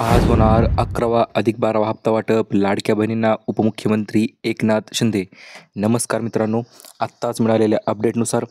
आज होणार 11वा अधिक 12वा हप्ता वाटप लाडक्या बहिणींना उपमुख्यमंत्री एकनाथ शिंदे. नमस्कार मित्रांनो, आत्ताच मिळालेल्या अपडेटनुसार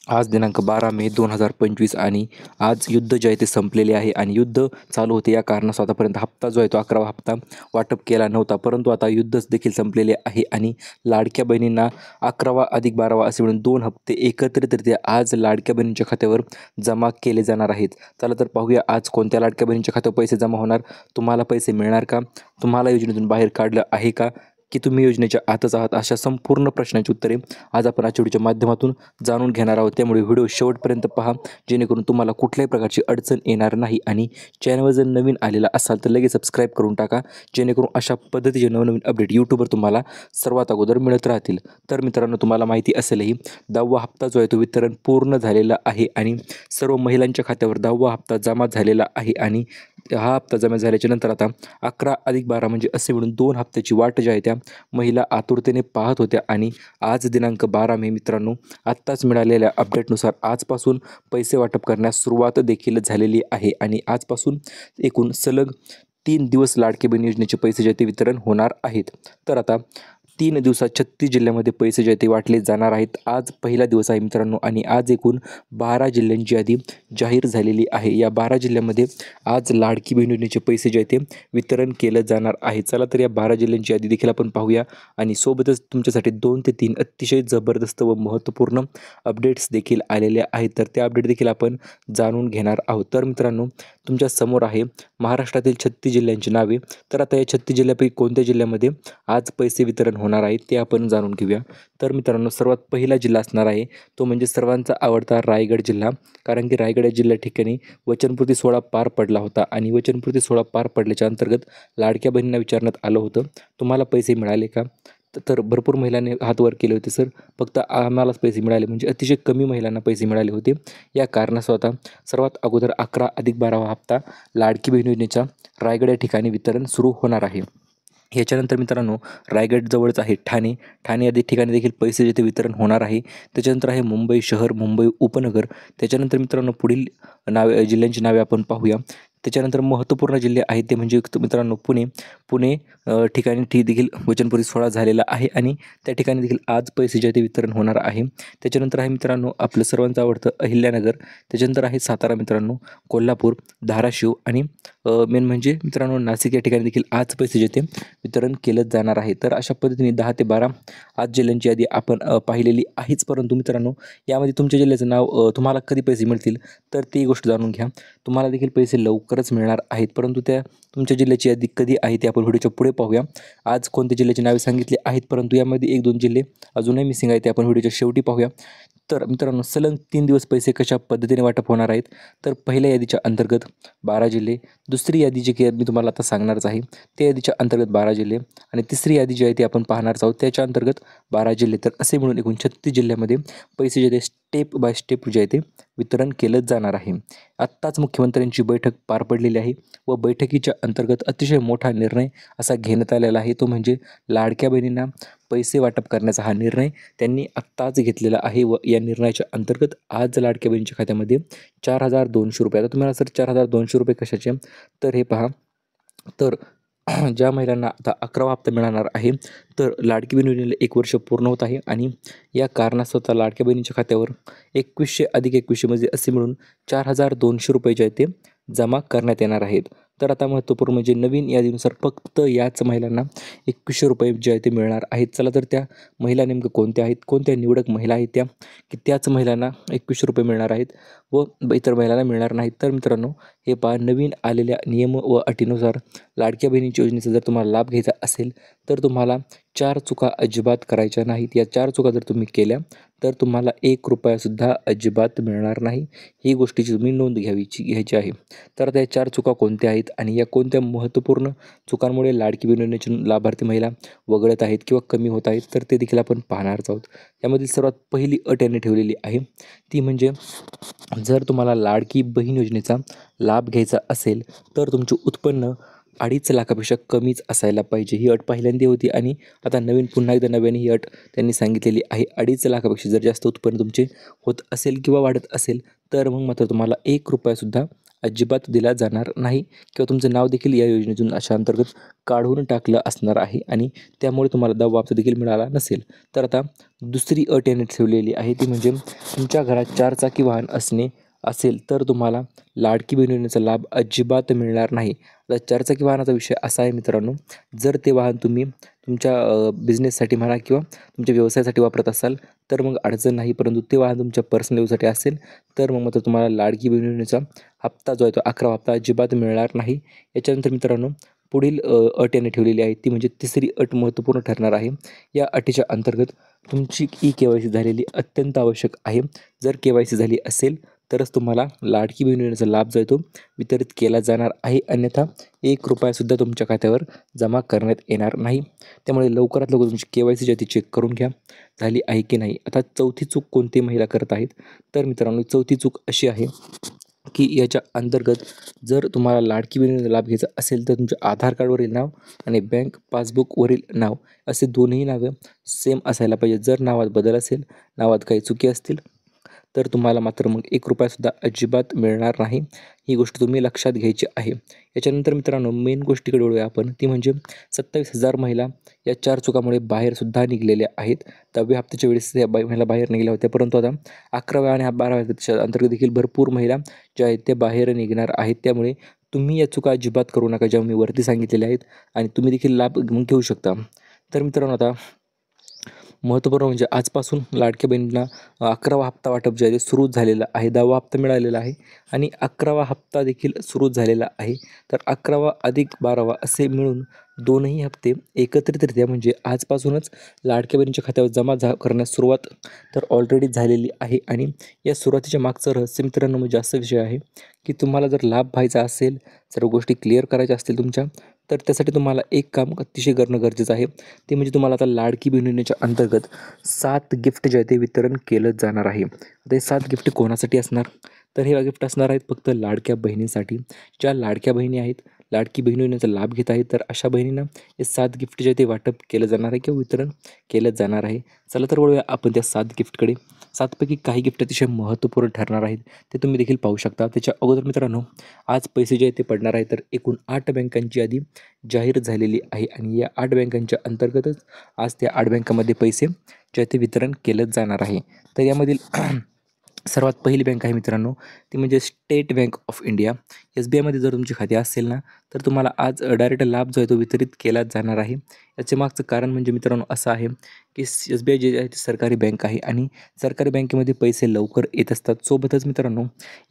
आज दिनांक 12 मे 2025 आणि आज युद्ध जे आहे ते संपलेले आहे आणि युद्ध चालू होते. या कारणास आतापर्यंत हप्ता जो आहे तो 11वा हप्ता वाटप केला नव्हता, परंतु आता युद्धच देखील संपलेले आहे आणि लाडक्या बहिणींना 11वा अधिक 12वा असे म्हणून 2 हप्ते एकत्रितरित्या आज लाडक्या बहिणींच्या खात्यावर जमा केले जाणार आहेत. चला तर पाहूया आज कोणत्या लाडक्या बहिणींच्या खात्यावर पैसे जमा होणार, तुम्हाला पैसे मिळणार का, तुम्हाला योजनेतून बाहेर काढलं आहे का, की तुम्ही योजनेच्या आतच आहात, अशा संपूर्ण प्रश्नांची उत्तरे आज आपण आजच्या व्हिडिओच्या माध्यमातून जाणून घेणार आहोत. त्यामुळे व्हिडिओ शेवटपर्यंत पहा, जेणेकरून तुम्हाला कुठल्याही प्रकारची अडचण येणार नाही. आणि चॅनलवर जर नवीन आलेला असाल तर लगेच सबस्क्राईब करून टाका, जेणेकरून अशा पद्धतीचे नवनवीन अपडेट यूट्यूबवर तुम्हाला सर्वात अगोदर मिळत राहतील. तर मित्रांनो, तुम्हाला माहिती असेलही 10वा हप्ता जो आहे तो वितरण पूर्ण झालेला आहे आणि सर्व महिलांच्या खात्यावर 10वा हप्ता जमा झालेला आहे. आणि हा हप्ता जमा झाल्याच्या नंतर आता 11 अधिक 12 म्हणजे असे म्हणून 2 हप्त्याची वाट जी आहे त्या महिला आतुरतेने पाहत होत्या. आणि आज दिनांक 12 मे मित्रांनो, आत्ताच मिळालेल्या अपडेटनुसार आजपासून पैसे वाटप करण्यास सुरुवात देखील झालेली आहे. आणि आजपासून एकूण सलग 3 दिवस लाडकी बहीण योजनेचे पैसे जे ते वितरण होणार आहेत. तर आता 3 दिवसात 36 जिल्ह्यामध्ये पैसे जे ते वाटले जाणार आहेत. आज पहिला दिवस आहे मित्रांनो आणि आज एकूण 12 जिल्ह्यांची यादी जाहीर झालेली आहे. या 12 जिल्ह्यामध्ये आज लाडकी बहीण योजनेचे पैसे जे आहे ते वितरण केलं जाणार आहे. चला तर या 12 जिल्ह्यांची यादी देखील आपण पाहूया आणि सोबतच तुमच्यासाठी 2 ते 3 अतिशय जबरदस्त व महत्त्वपूर्ण अपडेट्स देखील आलेले आहेत. तर त्या अपडेट देखील आपण जाणून घेणार आहोत. तर मित्रांनो, तुमच्या समोर आहे महाराष्ट्रातील 36 जिल्ह्यांची नावे. तर आता या 36 जिल्ह्यापैकी कोणत्या जिल्ह्यामध्ये आज पैसे वितरण होणार आहे ते आपण जाणून घेऊया. तर मित्रांनो, सर्वात पहिला जिल्हा असणार आहे तो म्हणजे सर्वांचा आवडता रायगड जिल्हा. कारण की रायगड या जिल्ह्या ठिकाणी वचनपूर्ती सोहळा पार पडला होता आणि वचनपूर्ती सोहळा पार पडल्याच्या अंतर्गत लाडक्या बहिणींना विचारण्यात आलं होतं, तुम्हाला पैसे मिळाले का? तर भरपूर महिलांनी हात वर केले होते, सर फक्त आम्हालाच पैसे मिळाले, म्हणजे अतिशय कमी महिलांना पैसे मिळाले होते. या कारणास्तव आता सर्वात अगोदर 11 अधिक 12वा हप्ता लाडकी बहीण योजनेचा रायगड या ठिकाणी वितरण सुरू होणार आहे. ह्याच्यानंतर मित्रांनो, रायगड जवळच आहे ठाणे. ठाणे या ठिकाणी देखील पैसे जे ते वितरण होणार आहे. त्याच्यानंतर आहे मुंबई शहर, मुंबई उपनगर. त्याच्यानंतर मित्रांनो, पुढील जिल्ह्यांची नावे आपण पाहूया. त्याच्यानंतर महत्त्वपूर्ण जिल्हे आहेत ते म्हणजे मित्रांनो पुणे. पुणे ठिकाणी देखील वचनपूर्ती सोहळा झालेला आहे आणि त्या ठिकाणी देखील आज पैसे जे ते वितरण होणार आहे. त्याच्यानंतर आहे मित्रांनो आपलं सर्वांचं आवडतं अहिल्यानगर. त्याच्यानंतर आहे सातारा मित्रांनो, कोल्हापूर, धाराशिव आणि मेन म्हणजे मित्रांनो नाशिक या ठिकाणी देखील आज पैसे जे ते वितरण केलं जाणार आहे. तर अशा पद्धतीने 10 ते 12 आज जिल्ह्यांची यादी आपण पाहिलेली आहेच. परंतु मित्रांनो, यामध्ये तुमच्या जिल्ह्याचं नाव तुम्हाला कधी पैसे मिळतील तर ती गोष्ट जाणून घ्या. तुम्हाला देखील पैसे लवकरच मिळणार आहेत, परंतु त्या तुमच्या जिल्ह्याची यादी कधी आहे ते आपण व्हिडिओच्या पुढे पाहूया. आज कोणत्या जिल्ह्याची नावे सांगितली आहेत, परंतु यामध्ये 1-2 जिल्हे अजूनही मिसिंग आहेत, ते आपण व्हिडिओच्या शेवटी पाहूया. तर मित्रांनो, सलग 3 दिवस पैसे कशा पद्धतीने वाटप होणार आहेत, तर पहिल्या यादीच्या अंतर्गत 12 जिल्हे, दुसरी यादी जी की मी तुम्हाला आता सांगणारच आहे त्या यादीच्या अंतर्गत 12 जिल्हे आणि तिसरी यादी जी आहे ती आपण पाहणारच आहोत त्याच्या अंतर्गत 12 जिल्हे. तर असे म्हणून एकूण 36 जिल्ह्यामध्ये पैसे जे ते स्टेप बाय स्टेप जे आहे ते वितरण केलं जाणार आहे. आत्ताच मुख्यमंत्र्यांची बैठक पार पडलेली आहे व बैठकीच्या अंतर्गत अतिशय मोठा निर्णय असा घेण्यात आलेला आहे, तो म्हणजे लाडक्या बहिणींना पैसे वाटप करण्याचा हा निर्णय त्यांनी आत्ताच घेतलेला आहे. व या निर्णयाच्या अंतर्गत आज लाडक्या बहिणीच्या खात्यामध्ये 4,200 रुपये. आता तुम्हाला सर 4,200 रुपये कशाचे, तर हे पहा, तर ज्या महिलांना आता 11वा हप्ता मिळणार आहे, तर लाडकी बहीण योजनेला 1 वर्ष पूर्ण होत आहे आणि या कारणास्तव लाडक्या बहिणीच्या खात्यावर 2100 अधिक 2100 म्हणजे असे मिळून 4,200 रुपये जे आहेत ते जमा करण्यात येणार आहेत. तर आता महत्त्वपूर्ण म्हणजे नवीन यादीनुसार फक्त याच महिलांना 2100 रुपये जे आहे ते मिळणार आहेत. चला तर त्या महिला नेमकं कोणत्या आहेत, कोणत्या निवडक महिला आहेत त्या, की त्याच महिलांना 2100 रुपये मिळणार आहेत व इतर महिलांना मिळणार नाहीत. तर मित्रांनो, हे पहा, नवीन आलेल्या नियम व अटीनुसार लाडक्या बहिणीच्या योजनेचा जर तुम्हाला लाभ घ्यायचा असेल तर तुम्हाला 4 चुका अजिबात करायच्या नाहीत. या 4 चुका जर तुम्ही केल्या तर तुम्हाला 1 रुपयासुद्धा अजिबात मिळणार नाही. ही गोष्टीची तुम्ही नोंद घ्यायची आहे. तर आता या 4 चुका कोणत्या आहेत आणि या कोणत्या महत्त्वपूर्ण चुकांमुळे लाडकी बहीण योजनेची लाभार्थी महिला वगळत आहेत किंवा कमी होत आहेत, तर ते देखील आपण पाहणारच आहोत. यामधील सर्वात पहिली अट यांनी ठेवलेली आहे ती म्हणजे जर तुम्हाला लाडकी बहीण योजनेचा लाभ घ्यायचा असेल तर तुमचे उत्पन्न 2.5 लाखापेक्षा कमीच असायला पाहिजे. ही अट पहिल्यांदा होती आणि आता पुन्हा एकदा नव्याने ही अट त्यांनी सांगितलेली आहे. 2.5 लाखापेक्षा जर जास्त उत्पन्न तुमचे होत असेल किंवा वाढत असेल तर मग मात्र तुम्हाला 1 रुपयासुद्धा अजिबात दिला जाणार नाही किंवा तुमचं नाव देखील या योजनेतून अशा अंतर्गत काढून टाकलं असणार आहे आणि त्यामुळे तुम्हाला दहावा हप्ता देखील मिळाला नसेल. तर आता दुसरी अट याने ठेवलेली आहे ती म्हणजे तुमच्या घरात 4 चाकी वाहन असेल तर तुम्हाला लाडकी बहीण योजनेचा लाभ अजिबात मिळणार नाही. आता 4 चाकी वाहनाचा विषय असा आहे मित्रांनो, जर ते वाहन तुम्ही तुमच्या बिझनेससाठी म्हणा किंवा तुमच्या व्यवसायासाठी वापरत असाल तर मग अडचण नाही, परंतु ते वाहन तुमच्या पर्सनल यूजसाठी असेल तर मग मात्र तुम्हाला लाडकी बहीण योजनेचा हप्ता जो आहे तो 11वा हप्ता अजिबात मिळणार नाही. याच्यानंतर मित्रांनो पुढील अट याने ठेवलेली आहे ती म्हणजे तिसरी अट महत्त्वपूर्ण ठरणार आहे. या अटीच्या अंतर्गत तुमची KYC झालेली अत्यंत आवश्यक आहे. जर KYC झाली असेल तरच तुम्हाला लाडकी बहीण योजनेचा लाभ जो आहे तो वितरित केला जाणार आहे, अन्यथा ₹1 तुमच्या खात्यावर जमा करण्यात येणार नाही. त्यामुळे लवकरात लवकर तुमची KYC जी आहे ती चेक करून घ्या झाली आहे की नाही. आता चौथी चूक कोणती महिला करत आहेत तर मित्रांनो चौथी चूक अशी आहे की याच्या अंतर्गत जर तुम्हाला लाडकी बहीण योजनेचा लाभ घ्यायचा असेल तर तुमच्या आधार कार्डवरील नाव आणि बँक पासबुकवरील नाव असे दोन्ही नावं सेम असायला पाहिजे. जर नावात बदल असेल, नावात काही चुकी असतील तर तुम्हाला मात्र मग ₹1 अजिबात मिळणार नाही. ही गोष्ट तुम्ही लक्षात घ्यायची आहे. याच्यानंतर मित्रांनो मेन गोष्टीकडे वळूया आपण, ती म्हणजे 27,000 महिला या 4 चुकामुळे बाहेरसुद्धा निघलेल्या आहेत. 10व्या हप्त्याच्या वेळेस या महिला बाहेर निघाल्या होत्या, परंतु आता 11व्या आणि 12व्या हप्त्याच्या अंतर्गत देखील भरपूर महिला ज्या आहेत त्या बाहेर निघणार आहेत. त्यामुळे तुम्ही या चुका अजिबात करू नका ज्या मी वरती सांगितलेल्या आहेत आणि तुम्ही देखील लाभ मग घेऊ शकता. तर मित्रांनो आता महत्त्वपूर्ण म्हणजे आजपासून लाडक्या बहिणींना 11वा हप्ता वाटप जे आहे ते सुरू झालेलं आहे. 10वा हप्ता मिळालेला आहे आणि 11वा हप्ता देखील सुरू झालेला आहे. तर 11वा अधिक 12वा असे मिळून दोनही हप्ते एकत्रितरित्या म्हणजे आजपासूनच लाडक्या बहिणींच्या खात्यावर जमा करण्यास सुरुवात तर ऑलरेडी झालेली आहे. आणि या सुरुवातीच्या मागचं रहस्य मित्रांनो म्हणजे असा विषय आहे की तुम्हाला जर लाभ व्हायचा असेल, सर्व गोष्टी क्लिअर करायच्या असतील तुमच्या, तर त्यासाठी तुम्हाला एक काम अतिशय करणं गरजेचं आहे. ते म्हणजे तुम्हाला आता लाडकी बहीण योजनेच्या अंतर्गत 7 गिफ्ट जे आहे ते वितरण केलं जाणार आहे. आता हे 7 गिफ्ट कोणासाठी असणार तर हे गिफ्ट असणार आहेत फक्त लाडक्या बहिणींसाठी. ज्या लाडक्या बहिणी आहेत, लाडकी बहीण योजनेचा लाभ घेत आहेत, तर अशा बहिणींना हे 7 गिफ्ट जे आहे ते वाटप केलं जाणार आहे किंवा वितरण केलं जाणार आहे. चला तर वळूया आपण त्या 7 गिफ्टकडे. 7 पैकी काही गिफ्ट अतिशय महत्त्वपूर्ण ठरणार आहेत, ते तुम्ही देखील पाहू शकता. त्याच्या अगोदर मित्रांनो आज पैसे जे आहेत ते पडणार आहेत, तर एकूण 8 बँकांची यादी जाहीर झालेली आहे आणि या 8 बँकांच्या अंतर्गतच आज त्या 8 बँकांमध्ये पैसे जे आहे ते वितरण केलं जाणार आहे. तर यामधील सर्वात पहिली बँक आहे मित्रांनो ती म्हणजे स्टेट बँक ऑफ इंडिया. SBIमध्ये जर तुमची खाते असेल ना तर तुम्हाला आज डायरेक्ट लाभ जो आहे तो वितरित केला जाणार आहे. याचे मागचं कारण म्हणजे मित्रांनो असं आहे की SBI जे आहे ती सरकारी बँक आहे आणि सरकारी बँकेमध्ये पैसे लवकर येत असतात. सोबतच मित्रांनो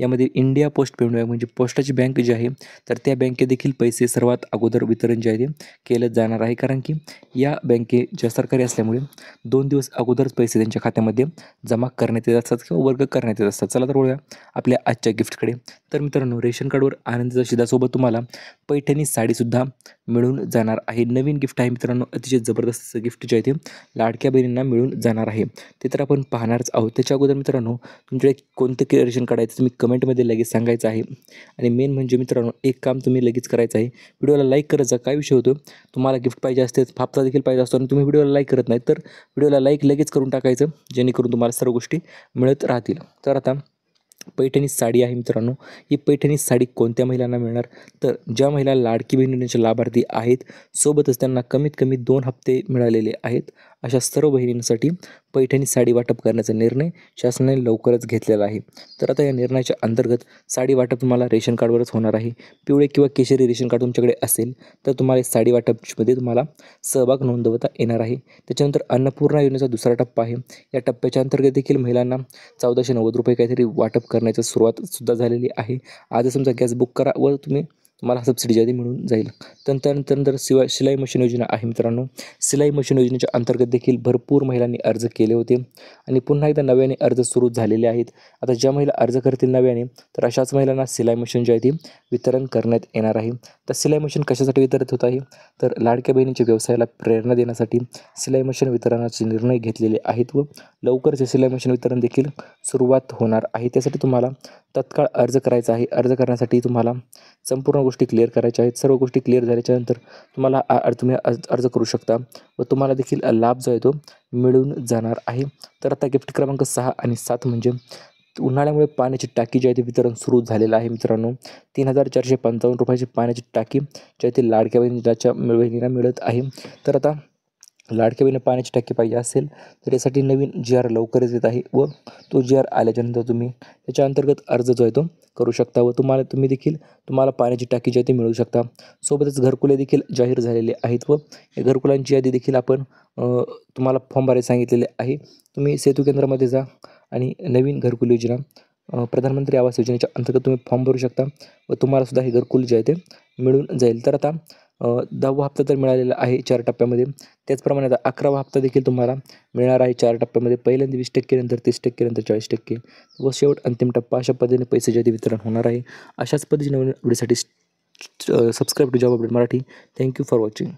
यामध्ये इंडिया पोस्ट पेमेंट बँक म्हणजे पोस्टाची बँक जी आहे तर त्या बँकेत देखील पैसे सर्वात अगोदर वितरण जे आहे ते केलं जाणार आहे. कारण की या बँके ज्या सरकारी असल्यामुळे 2 दिवस अगोदरच पैसे त्यांच्या खात्यामध्ये जमा करण्यात येत असतात किंवा वर्ग करण्यात येत असतात. चला तर वळूया आपल्या आजच्या गिफ्टकडे. तर मित्रांनो रेशन कार्डवर आनंदीचा शिधासोबत तुम्हाला पैठणी साडीसुद्धा मिळून जाणार आहे. नवीन गिफ्ट आहे मित्रांनो, अतिशय जबरदस्त गिफ्ट जे आहे ते लाडक्या बहिणींना मिळून जाणार आहे. ते तर आपण पाहणारच आहोत. त्याच्या अगोदर मित्रांनो तुमच्याकडे कोणतं रेशन कार्ड आहे ते तुम्ही कमेंटमध्ये लगेच सांगायचं आहे. आणि मेन म्हणजे मित्रांनो एक काम तुम्ही लगेच करायचं आहे, व्हिडिओला लाईक करायचा. काय विषय होतो, तुम्हाला गिफ्ट पाहिजे असते, हप्ता देखील पाहिजे असतो आणि तुम्ही व्हिडिओला लाईक करत नाही, तर व्हिडिओला लाईक लगेच करून टाकायचं जेणेकरून तुम्हाला सर्व गोष्टी मिळत राहतील. तर आता पैठणी साडी आहे मित्रांनो, ही पैठणी साडी कोणत्या महिलांना मिळणार तर ज्या महिला लाडकी बहीण योजनेचे लाभार्थी आहेत, सोबतच त्यांना कमीत कमी 2 हप्ते मिळालेले आहेत, अशा सर्व बहिणींसाठी पैठणी साडी वाटप करण्याचा निर्णय शासनाने लवकरच घेतलेला आहे. तर आता या निर्णयाच्या अंतर्गत साडी वाटप तुम्हाला रेशन कार्डवरच होणार आहे. पिवळे किंवा केशरी रेशन कार्ड तुमच्याकडे असेल तर तुम्हाला साडी वाटपमध्ये तुम्हाला सहभाग नोंदवता येणार आहे. त्याच्यानंतर अन्नपूर्णा योजनेचा दुसरा टप्पा आहे. या टप्प्याच्या अंतर्गत देखील महिलांना ₹1490 काहीतरी वाटप करण्याची सुरुवातसुद्धा झालेली आहे. आजच तुमचा गॅस बुक करा व तुम्हाला सबसिडी ज्यादी मिळून जाईल. त्यानंतर शिलाई मशीन योजना आहे मित्रांनो. शिलाई मशीन योजनेच्या अंतर्गत देखील भरपूर महिलांनी अर्ज केले होते आणि पुन्हा एकदा नव्याने अर्ज सुरू झालेले आहेत. आता ज्या महिला अर्ज करतील नव्याने तर अशाच महिलांना शिलाई मशीन जी आहे ती वितरण करण्यात येणार आहे. तर शिलाई मशीन कशासाठी वितरित होत आहे तर लाडक्या बहिणींच्या व्यवसायाला प्रेरणा देण्यासाठी शिलाई मशीन वितरणाचे निर्णय घेतलेले आहेत व लवकरच शिलाई मशीन वितरण देखील सुरुवात होणार आहे. त्यासाठी तुम्हाला तत्काळ अर्ज करायचा आहे. अर्ज करण्यासाठी तुम्हाला संपूर्ण गोष्टी क्लिअर करायच्या आहेत. सर्व गोष्टी क्लिअर झाल्याच्यानंतर तुम्हाला तुम्ही अर्ज करू शकता व तुम्हाला देखील लाभ जो आहे तो मिळून जाणार आहे. तर आता गिफ्ट क्रमांक 6 आणि 7 म्हणजे उन्हाळ्यामुळे पाण्याची टाकी जी आहे ते वितरण सुरू झालेलं आहे मित्रांनो. 3,455 रुपयाची पाण्याची टाकी जी आहे ती लाडक्या बहिणीला मिळत आहे. तर आता लाडक्या बहिणीला पाण्याची टाकी पाहिजे असेल तर यासाठी नवीन GR लवकरच येत आहे व तो GR आल्याच्यानंतर तुम्ही त्याच्या अंतर्गत अर्ज जो आहे तो करू शकता व तुम्हाला पाण्याची टाकी जी आहे ती मिळू शकता. सोबतच घरकुले देखील जाहीर झालेले आहेत व या घरकुलांची यादी देखील आपण तुम्हाला फॉर्म भरायला सांगितलेले आहे. तुम्ही सेतू केंद्रामध्ये जा आणि नवीन घरकुल योजना प्रधानमंत्री आवास योजनेच्या अंतर्गत तुम्ही फॉर्म भरू शकता व तुम्हालासुद्धा हे घरकुल जे आहे ते मिळून जाईल. तर आता 10वा हप्ता तर मिळालेला आहे 4 टप्प्यामध्ये. त्याचप्रमाणे आता 11वा हप्ता देखील तुम्हाला मिळणार आहे 4 टप्प्यामध्ये. पहिल्यांदा 20%, नंतर 30%, नंतर 40% व शेवट अंतिम टप्पा. अशा पद्धतीने पैसे जे आहे ते वितरण होणार आहे. अशाच पद्धतीने नवीन व्हिडिओसाठी subscribe to job update Marathi. Thank you for watching.